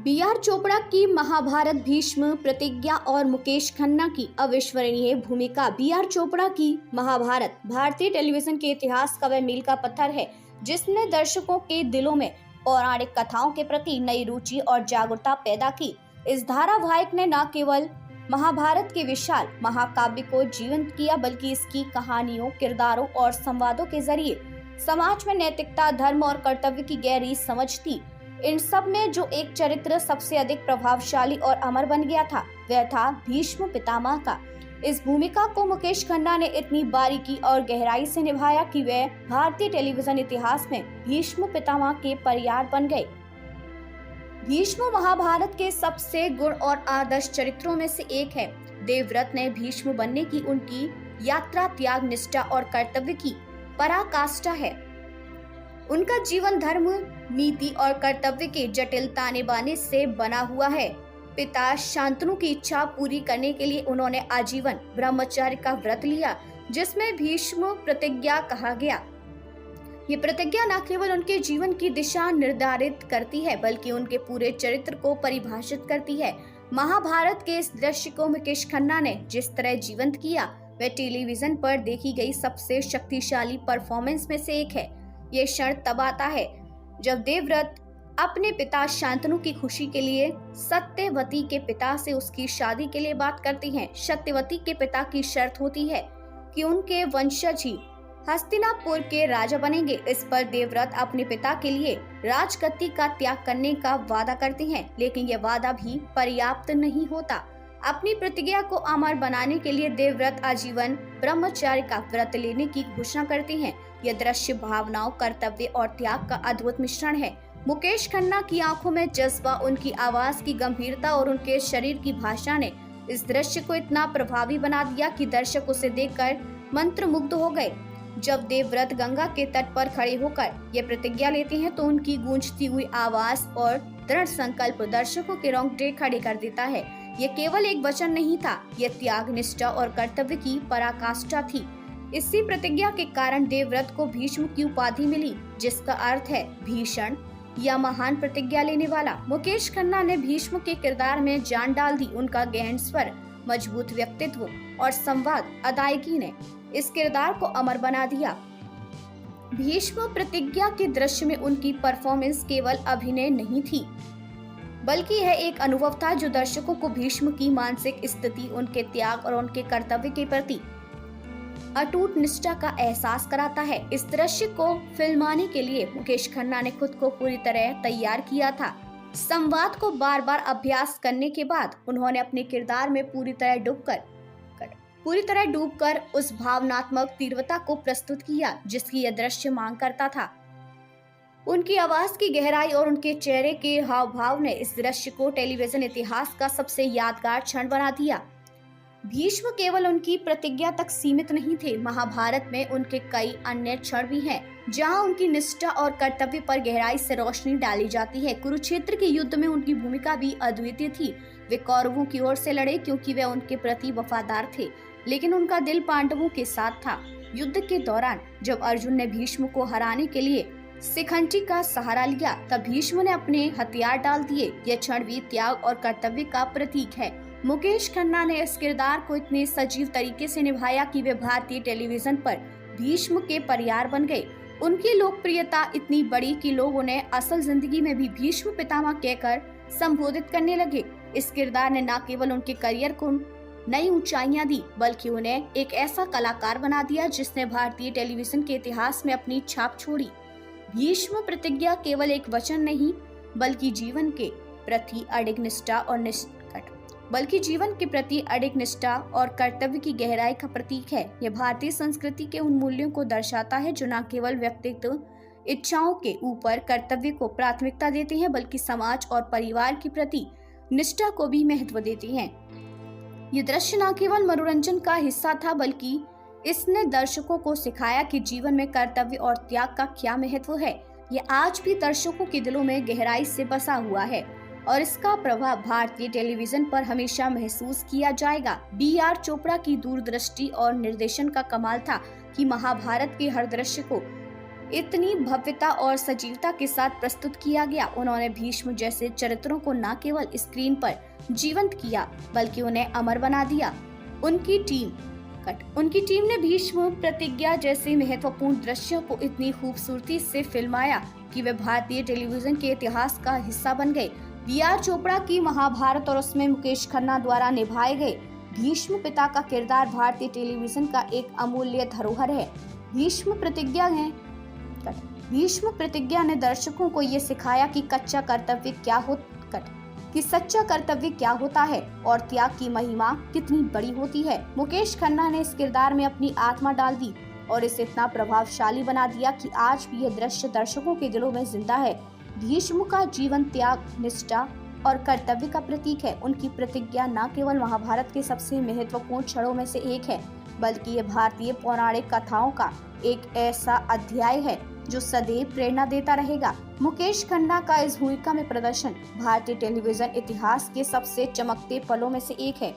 B R. Chopra की महाभारत, भीष्म, प्रतिज्ञा और मुकेश खन्ना की अविस्मरणीय भूमिका। बी.आर. चोपड़ा की महाभारत भारतीय टेलीविजन के इतिहास का वह मील का पत्थर है जिसने दर्शकों के दिलों में पौराणिक कथाओं के प्रति नई रुचि और जागरूकता पैदा की। इस धारावाहिक ने न केवल महाभारत के विशाल महाकाव्य को जीवंत किया बल्कि इसकी कहानियों, किरदारों और संवादों के जरिए समाज में नैतिकता, धर्म और कर्तव्य की गहरी समझ थी। इन सब में जो एक चरित्र सबसे अधिक प्रभावशाली और अमर बन गया था वह था भीष्म पितामह का। इस भूमिका को मुकेश खन्ना ने इतनी बारीकी और गहराई से निभाया कि वह भारतीय टेलीविजन इतिहास में भीष्म पितामह के पर्याय बन गए। भीष्म महाभारत के सबसे गुण और आदर्श चरित्रों में से एक है। देवव्रत ने भीष्म बनने की उनकी यात्रा त्याग, निष्ठा और कर्तव्य की पराकाष्ठा है। उनका जीवन धर्म, नीति और कर्तव्य के जटिल ताने बाने से बना हुआ है। पिता शांतनु की इच्छा पूरी करने के लिए उन्होंने आजीवन ब्रह्मचर्य का व्रत लिया, जिसमें भीष्म प्रतिज्ञा कहा गया। ये प्रतिज्ञा न केवल उनके जीवन की दिशा निर्धारित करती है बल्कि उनके पूरे चरित्र को परिभाषित करती है। महाभारत के इस दृश्य को मुकेश खन्ना ने जिस तरह जीवंत किया वह टेलीविजन पर देखी गई सबसे शक्तिशाली परफॉर्मेंस में से एक है। ये क्षण तब आता है जब देवव्रत अपने पिता शांतनु की खुशी के लिए सत्यवती के पिता से उसकी शादी के लिए बात करती हैं। सत्यवती के पिता की शर्त होती है कि उनके वंशज ही हस्तिनापुर के राजा बनेंगे। इस पर देवव्रत अपने पिता के लिए राजगद्दी का त्याग करने का वादा करते हैं, लेकिन यह वादा भी पर्याप्त नहीं होता। अपनी प्रतिज्ञा को अमर बनाने के लिए देवव्रत आजीवन ब्रह्मचर्य का व्रत लेने की घोषणा करते हैं। यह दृश्य भावनाओं, कर्तव्य और त्याग का अद्भुत मिश्रण है। मुकेश खन्ना की आंखों में जज्बा, उनकी आवाज की गंभीरता और उनके शरीर की भाषा ने इस दृश्य को इतना प्रभावी बना दिया कि दर्शक उसे देखकर मंत्रमुग्ध हो गए। जब देवव्रत गंगा के तट पर खड़े होकर ये प्रतिज्ञा लेते हैं तो उनकी गूंजती हुई आवाज और दृढ़ संकल्प दर्शकों के रोंगटे खड़े कर देता है। ये केवल एक वचन नहीं था, यह त्याग, निष्ठा और कर्तव्य की पराकाष्ठा थी। इसी प्रतिज्ञा के कारण देवव्रत को भीष्म की उपाधि मिली, जिसका अर्थ है भीषण या महान प्रतिज्ञा लेने वाला। मुकेश खन्ना ने भीष्म के किरदार में जान डाल दी। उनका गहन स्वर, मजबूत व्यक्तित्व और संवाद अदायगी ने इस किरदार को अमर बना दिया। भीष्म प्रतिज्ञा के दृश्य में उनकी परफॉर्मेंस केवल अभिनय नहीं थी बल्कि यह एक अनुभव था जो दर्शकों को भीष्म की मानसिक स्थिति, उनके त्याग और उनके कर्तव्य के प्रति अटूट निष्ठा का एहसास कराता है। इस दृश्य को फिल्माने के लिए मुकेश खन्ना ने खुद को पूरी तरह तैयार किया था। संवाद को बार बार अभ्यास करने के बाद उन्होंने अपने किरदार में पूरी तरह डूबकर उस भावनात्मक तीव्रता को प्रस्तुत किया जिसकी यह दृश्य मांग करता था। उनकी आवाज की गहराई और उनके चेहरे के हाव भाव ने इस दृश्य को टेलीविजन इतिहास का सबसे यादगार क्षण बना दिया। भीष्म केवल उनकी प्रतिज्ञा तक सीमित नहीं थे। महाभारत में उनके कई अन्य क्षण भी हैं जहां उनकी निष्ठा और कर्तव्य पर गहराई से रोशनी डाली जाती है। कुरुक्षेत्र के युद्ध में उनकी भूमिका भी अद्वितीय थी। वे कौरवों की ओर से लड़े क्योंकि वे उनके प्रति वफादार थे, लेकिन उनका दिल पांडवों के साथ था। युद्ध के दौरान जब अर्जुन ने भीष्म को हराने के लिए शिखंडी का सहारा लिया तब भीष्म ने अपने हथियार डाल दिए। यह क्षण भी त्याग और कर्तव्य का प्रतीक है। मुकेश खन्ना ने इस किरदार को इतने सजीव तरीके से निभाया कि वे भारतीय टेलीविजन पर भीष्म के पर्याय बन गए। उनकी लोकप्रियता इतनी बढ़ी कि लोग उन्हें असल जिंदगी में भी भीष्म पितामह कहकर संबोधित करने लगे। इस किरदार ने न केवल उनके करियर को नई ऊंचाइयां दी बल्कि उन्हें एक ऐसा कलाकार बना दिया जिसने भारतीय टेलीविजन के इतिहास में अपनी छाप छोड़ी। भीष्म प्रतिज्ञा केवल एक वचन नहीं बल्कि जीवन के प्रति अडिग निष्ठा और कर्तव्य की गहराई का प्रतीक है। यह भारतीय संस्कृति के उन मूल्यों को दर्शाता है जो न केवल व्यक्तिगत इच्छाओं के ऊपर कर्तव्य को प्राथमिकता देते हैं बल्कि समाज और परिवार के प्रति निष्ठा को भी महत्व देते हैं। ये दृश्य न केवल मनोरंजन का हिस्सा था बल्कि इसने दर्शकों को सिखाया कि जीवन में कर्तव्य और त्याग का क्या महत्व है। ये आज भी दर्शकों के दिलों में गहराई से बसा हुआ है और इसका प्रभाव भारतीय टेलीविजन पर हमेशा महसूस किया जाएगा। बी.आर. चोपड़ा की दूरदृष्टि और निर्देशन का कमाल था कि महाभारत के हर दृश्य को इतनी भव्यता और सजीवता के साथ प्रस्तुत किया गया। उन्होंने भीष्म जैसे चरित्रों को न केवल स्क्रीन पर जीवंत किया बल्कि उन्हें अमर बना दिया। उनकी टीम ने भीष्म प्रतिज्ञा जैसे महत्वपूर्ण दृश्यों को इतनी खूबसूरती से फिल्माया कि वे भारतीय टेलीविजन के इतिहास का हिस्सा बन गए। बी.आर. चोपड़ा की महाभारत और उसमें मुकेश खन्ना द्वारा निभाए गए भीष्म पिता का किरदार भारतीय टेलीविजन का एक अमूल्य धरोहर है। भीष्म प्रतिज्ञा ने दर्शकों को ये सिखाया कि सच्चा कर्तव्य क्या होता है और त्याग की महिमा कितनी बड़ी होती है। मुकेश खन्ना ने इस किरदार में अपनी आत्मा डाल दी और इसे इतना प्रभावशाली बना दिया कि आज भी यह दृश्य दर्शकों के दिलों में जिंदा है। भीष्म का जीवन त्याग, निष्ठा और कर्तव्य का प्रतीक है। उनकी प्रतिज्ञा न केवल महाभारत के सबसे महत्वपूर्ण क्षणों में से एक है बल्कि ये भारतीय पौराणिक कथाओं का एक ऐसा अध्याय है जो सदैव प्रेरणा देता रहेगा। मुकेश खन्ना का इस भूमिका में प्रदर्शन भारतीय टेलीविजन इतिहास के सबसे चमकते पलों में से एक है।